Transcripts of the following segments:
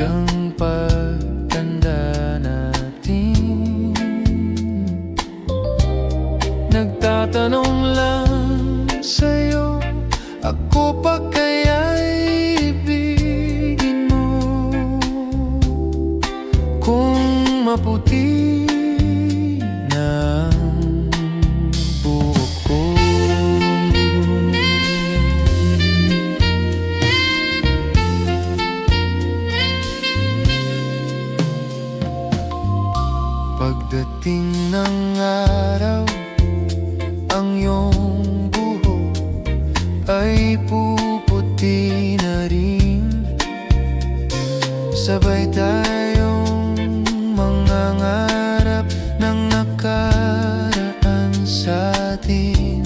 hanggang pagtanda natin. Nagtatanong lang sa'yo, ako pa kaya'y ibigin mo? Kung maputi na ang buhok ko, pagdating ng araw, ang iyong buhok ay puputi na rin. Sabay tayong mangangarap ng nakaraan sa atin.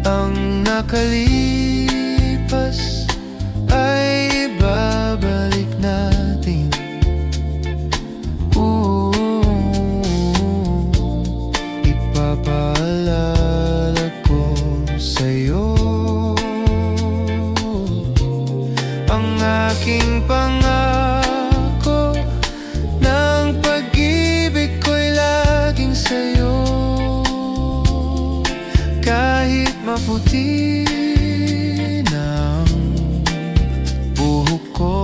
Ang nakalipas ay babalik natin. Ipapaalala ko sa'yo ang aking pangako, ng pag-ibig ko'y laging sa'yo. Kahit maputi na ang buhok ko,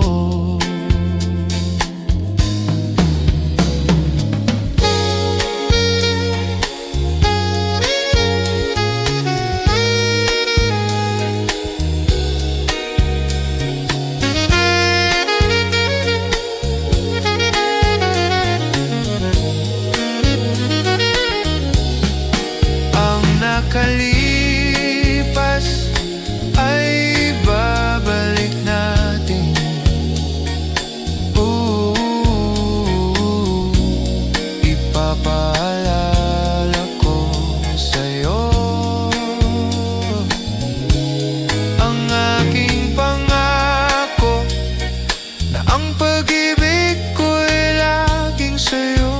nakalipas ay babalik natin. Ipapaalala ko sa'yo ang aking pangako, na ang pag-ibig ko'y laging sa'yo.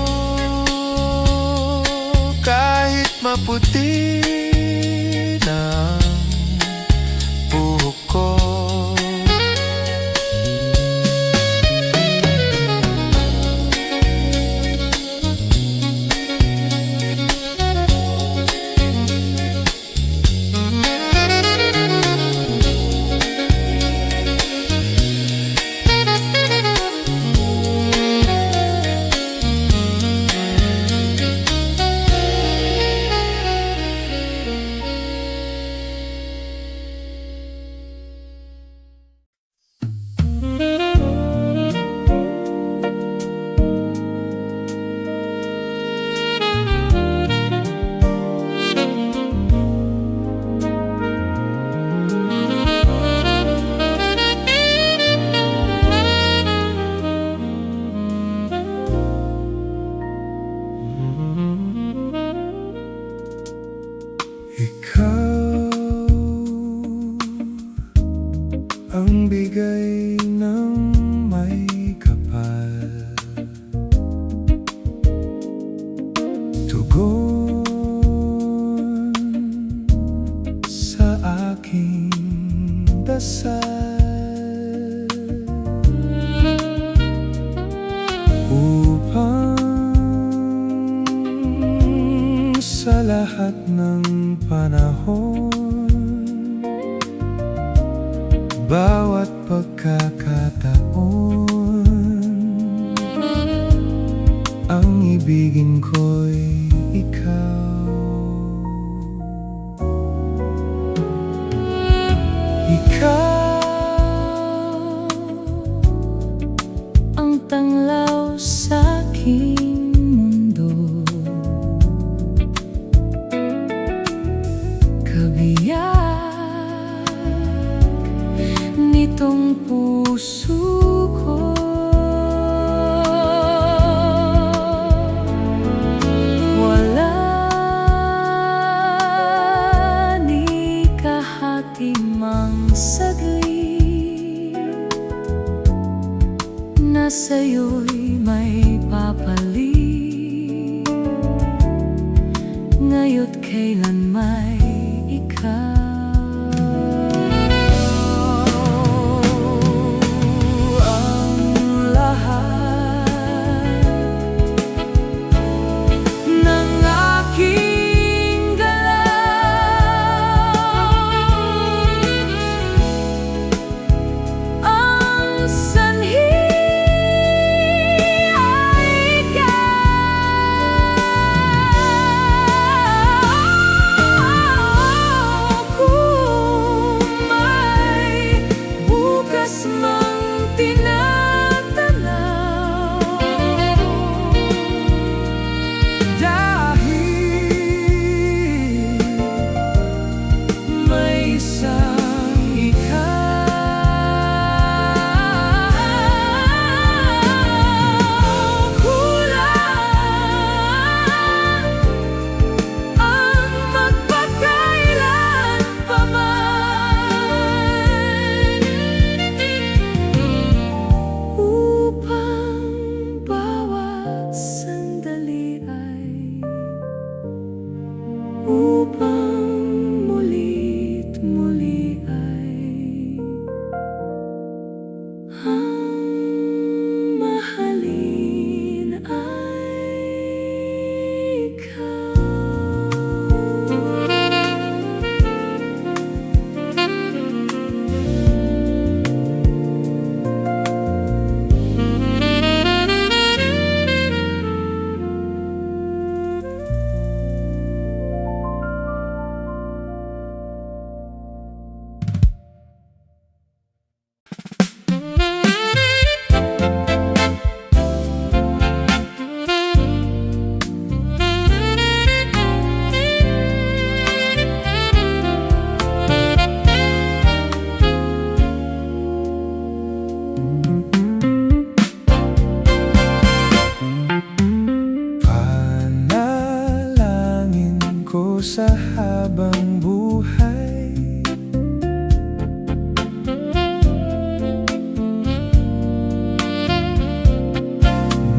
Kahit maputi ng buhok ko, ikaw ang bigay ng may kapal, tugon sa aking dasal, upang sa lahat ng panahon, bawat pagkakataon, ang ibigin ko'y ikaw. Ikaw ang tanglaw sa'king mundo, kabiyak nitong puso ko. Wala ni kahatimang saglit na sa'yo'y may papalit, ngayo't kailan may ikaw. Ang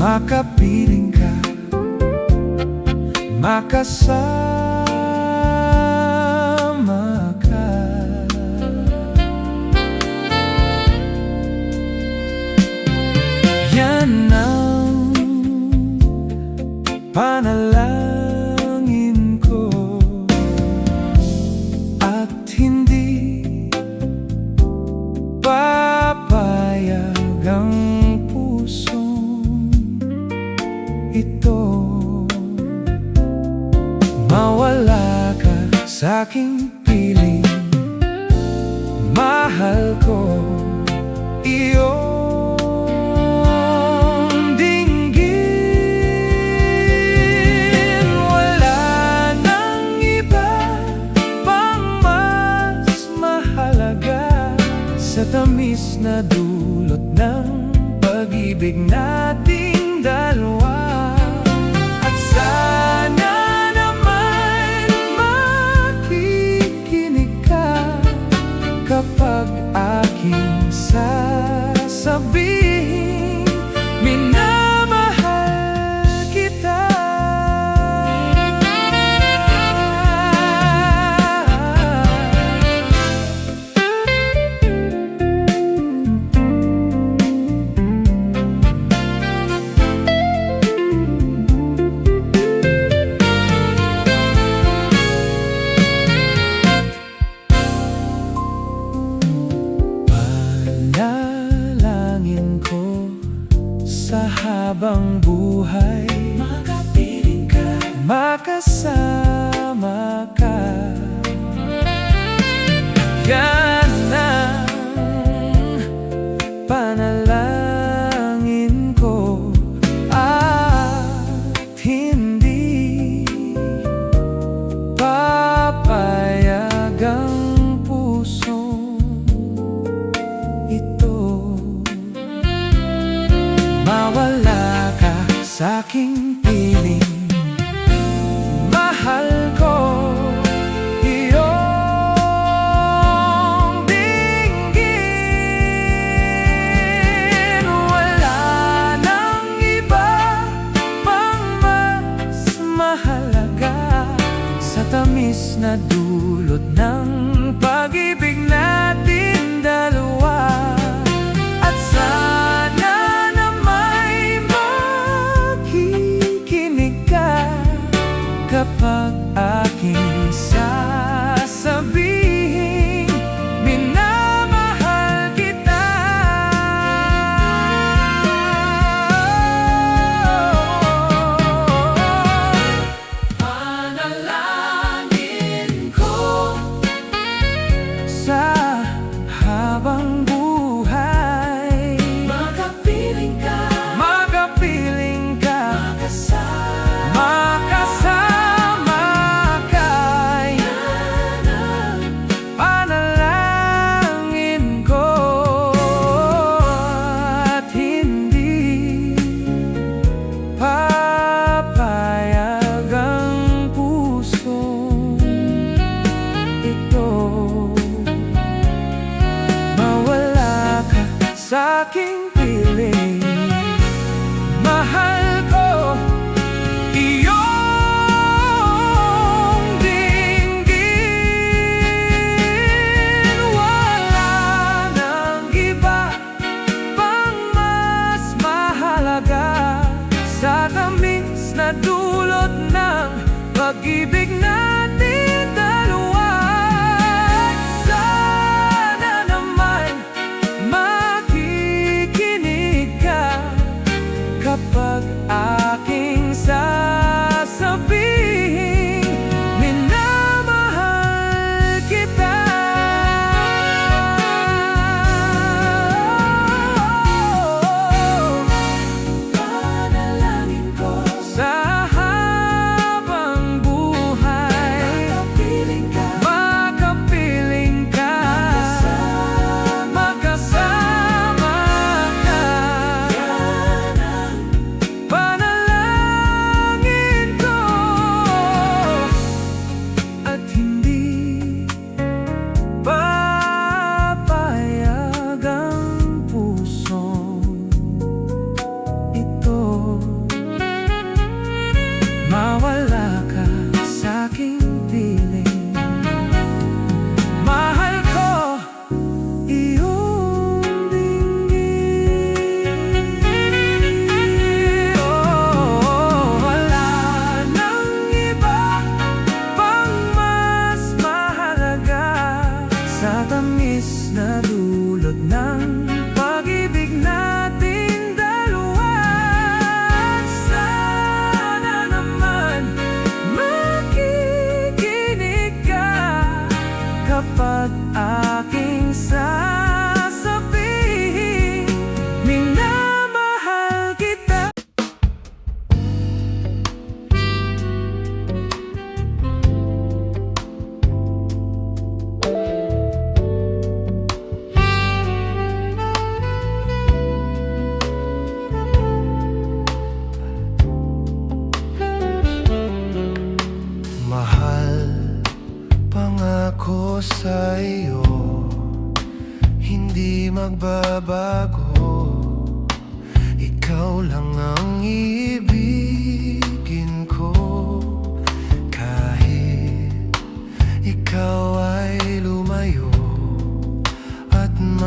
makapiling ka, makasama ka. Yan ang panalangin ko, at hindi papayag ang pusong ito mawala ka sa'king piling. Mahal ko iyong dinggin. Wala nang iba pang mas mahalaga sa tamis na dulot ng pag-ibig nating dalawa. At sana naman makikinig ka kapag aking sasabihin, minamahal kita. Panalangin ko sa habang buhay, makapiling ka, makasama ka. Yan ang panalangin ko, at hindi papayag ang pusong ito mawala ka sa'king piling. Mahal ko iyong dinggin. Wala nang iba pang mas mahalaga sa tamis na dulot ng pag-ibig natin dalawa. At sana na may makikinig ka kapag aking sasabihin, minamahal kita. Panalangin ko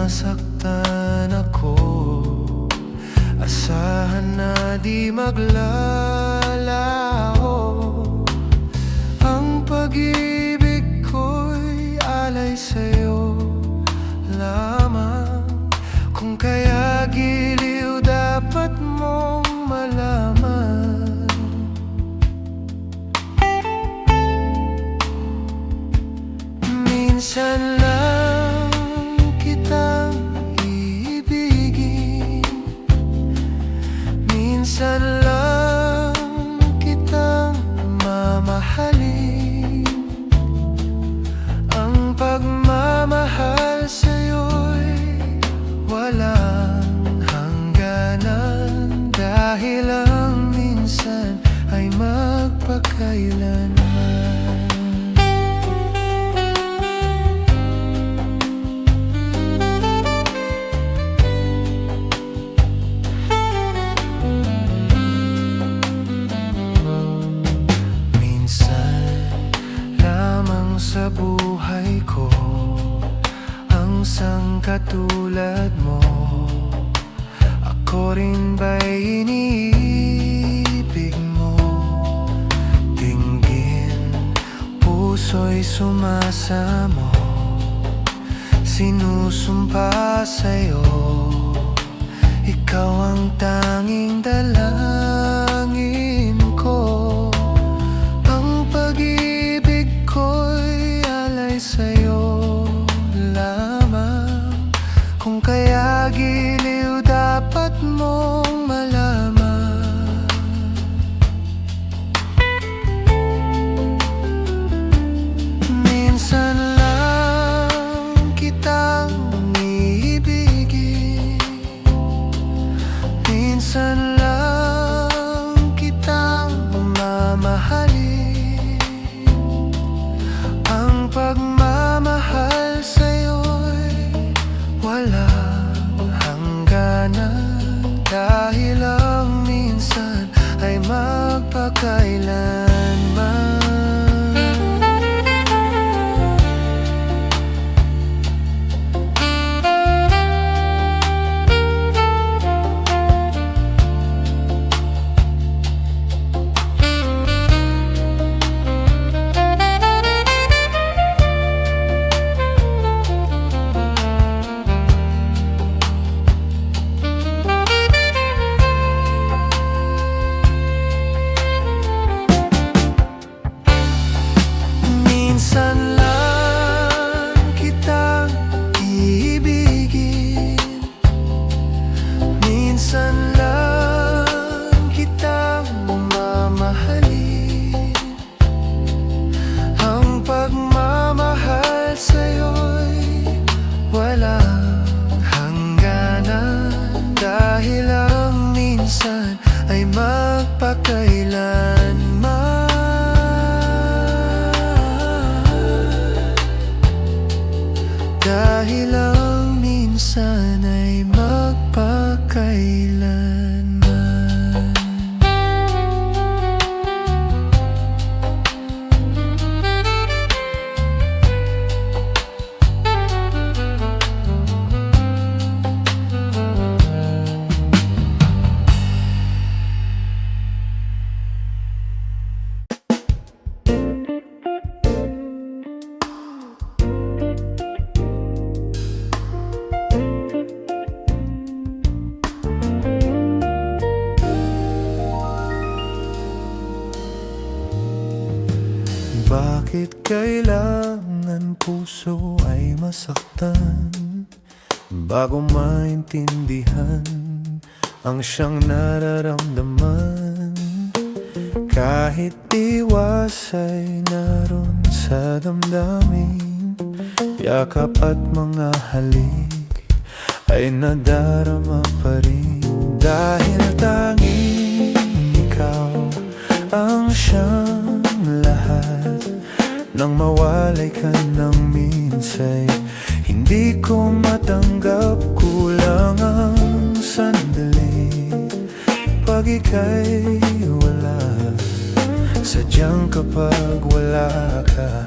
masaktan ako, asahan na di maglalaho. Ang pag-ibig ko'y alay sa'yo lamang. Kung kaya giliw dapat mong malaman. Minsan lang kitang iibigin, minsan lang kitang mamahalin. Ang pagmamahal sa'yo'y walang hangganan, dahil ang minsan ay magpakailanman. Sa buhay ko ang sangkatulad mo, ako rin ba'y iniibig mo? Dinggin, puso'y sumasamo, sinusumpa sa'yo, ikaw ang tanging dalangin ko. Ang pag-ibig ko'y alay sa'yo lamang. Kung kaya giliw dapat mong malaman. Minsan lang kitang iibigin, minsan lang kitang mamahalin. Ang pagmamahal sa'yo'y walang hangganan, dahil ang minsan ay magpakailanman. Minsan lang kitang iibigin, minsan lang kitang mamahalin. Ang pagmamahal sa'yo'y walang hangganan, dahil ang minsan ay magpakailanman. Dahil ang minsan ay magpakailanman. Bakit kailangan puso ay masaktan bago maintindihan ang siyang nararamdaman? Kahit iwas ay naroon sa damdamin, yakap at mga halik ay nadarama pa rin, dahil tanging ikaw ang siyang lahat. Nang mawalay ka ng minsay, hindi ko matanggap, kulang ang sandali. Pag ika'y wala, sadyang kapag wala ka,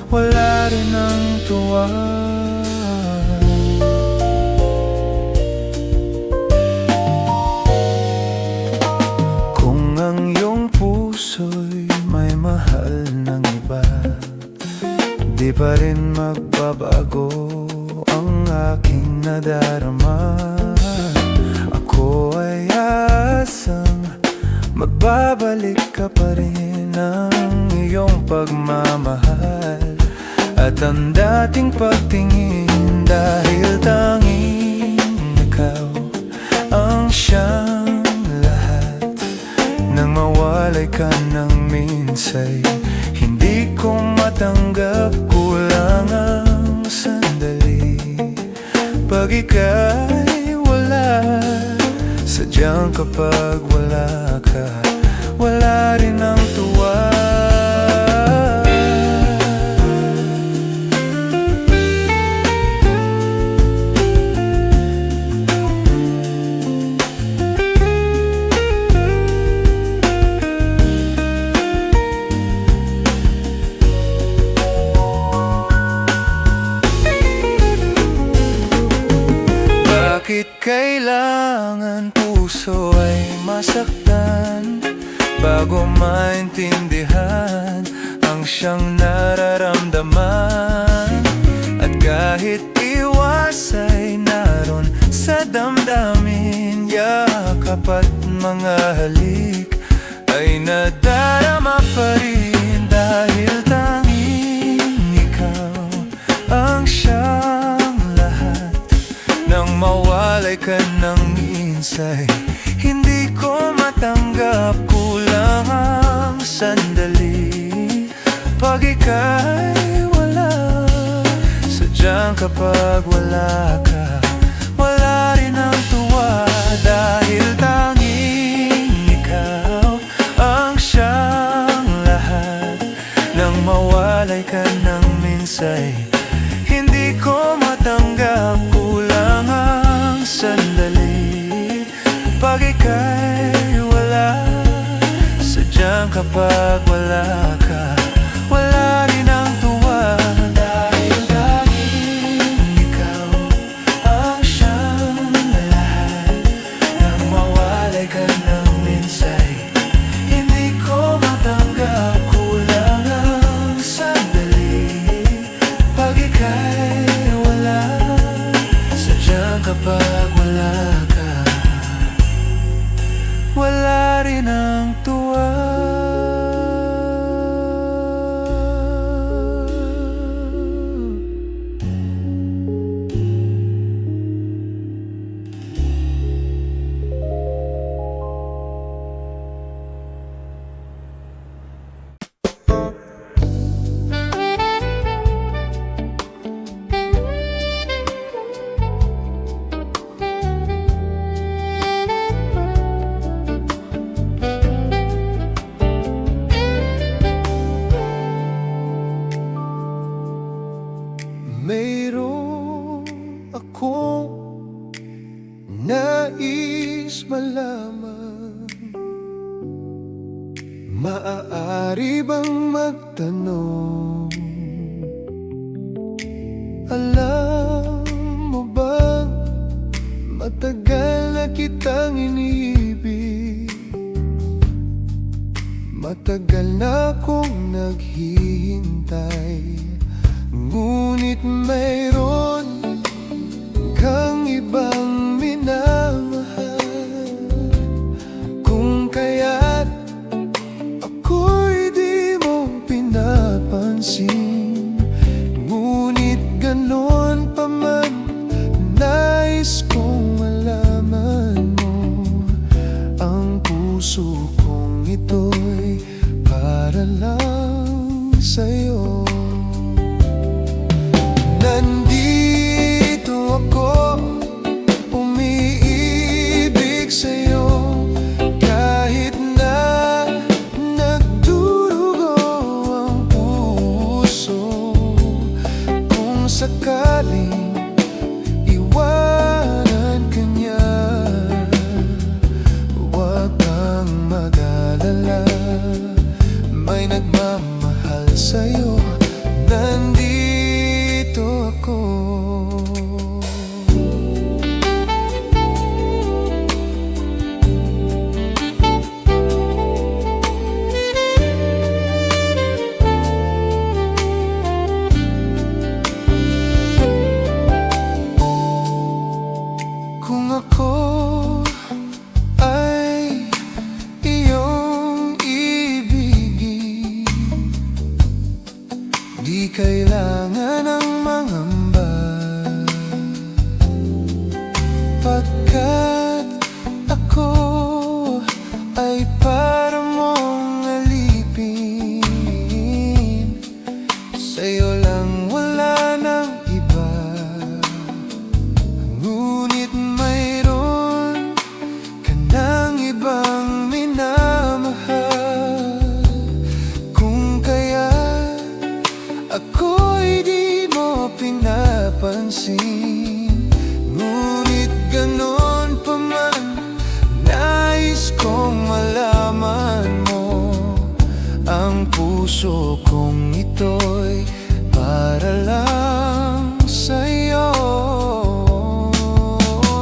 wala rin ang tuwa. pa rin magbabago ang aking nadarama. Ako ay asang magbabalik ka pa rin ng iyong pagmamahal at ang dating pagtingin, dahil tanging ikaw ang siyang lahat. Nang mawalay ka ng minsay, hindi ko matanggap, kulang ang sandali. Pag ika'y wala, sadyang kapag wala ka, wala rin ang tuwa. Bakit kailangan puso ay masaktan bago maintindihan ang siyang nararamdaman? At kahit iwas ay naroon sa damdamin, yakap at mga halik ay nadarama pa rin, dahil tanging ikaw ang siyang lahat. Nang mawalay ka ng minsay, hindi ko matanggap, kulang ang sandali. Pag ika'y wala, sadyang kapag wala ka, wala rin ang tuwa. Dahil tanging ikaw ang siyang lahat. Nang mawalay ka ng minsay, hindi ko matanggap, kulang ang sandali. Pag ika'y wala, sadyang kapag wala ka, wala rin ang tuwa. Dahil tanging ikaw ang siyang lahat. Nang mawalay ka ng minsay, hindi ko matanggap, kulang ang sandali. Pag ika'y wala, sadyang kapag wala ka, wala rin ang tuwa. Mayroon akong nais malaman. Maaari bang magtanong? Alam mo bang matagal na kitang iniibig? Matagal na akong naghihintay, ngunit mayroon kang ibang minamahal. Kung kaya't ako'y di mo pinapansin, ngunit ganon pa man, nais kong malaman mo. Ang puso kong ito'y para lang puso kong ito'y para lang sa'yo.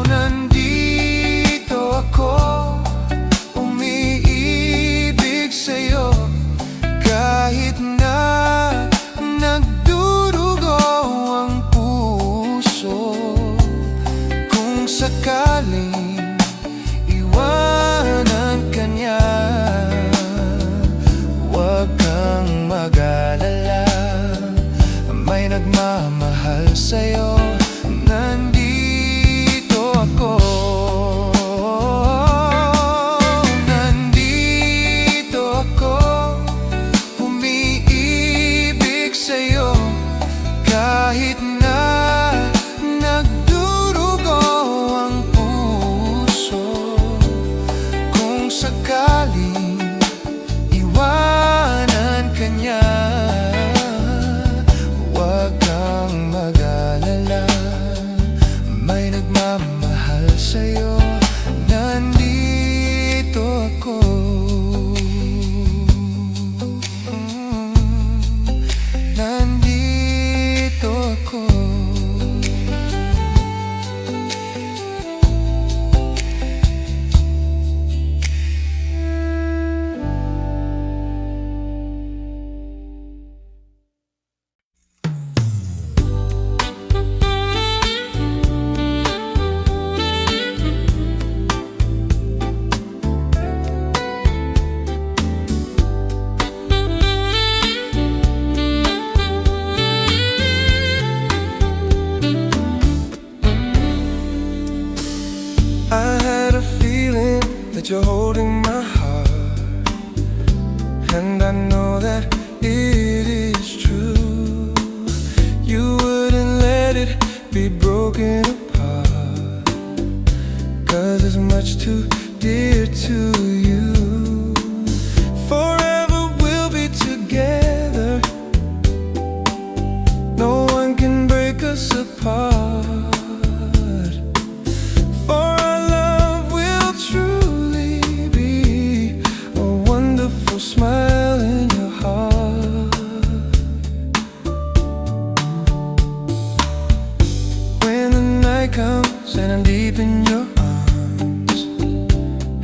Nandito ako, umiibig sa'yo, kahit na nagdurugo ang puso. Kung sakaling iwanan ka niya, huwag kang mag-alala, may nagmamahal sa'yo. Nandito ako, nandito ako, umiibig sa'yo, kahit na nagdurugo ang puso. Kung sakaling iwanan ka niya, huwag kang mag-alala, may nagmamahal sa'yo. Nandito ako, nandito ako. I had a feeling that you're holding my heart, and I know that it is true. You wouldn't let it be broken apart, 'cause it's much too dear to you. Forever we'll be together, no one can break us apart. Smile in your heart when the night comes and I'm deep in your arms.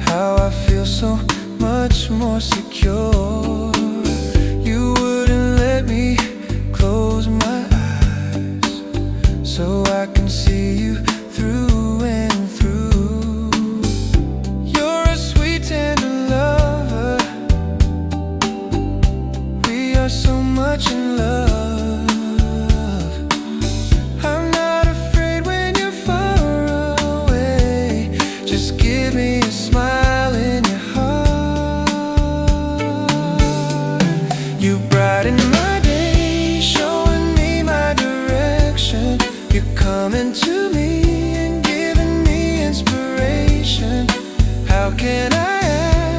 How I feel so much more secure. You wouldn't let me close my eyes, so I can see you through and through. You're a sweet tender lover, so much in love. I'm not afraid when you're far away. Just give me a smile in your heart. You brighten my day, showing me my direction. You're coming to me and giving me inspiration. How can I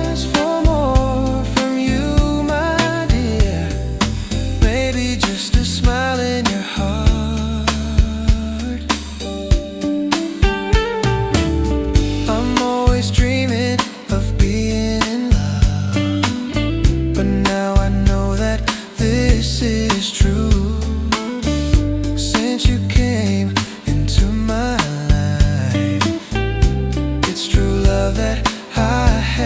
ask for more from you, my dear? Maybe just a smile in your heart. I'm always dreaming of being in love, but now I know that this is true. Since you came into my life, it's true love that I have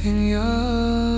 in your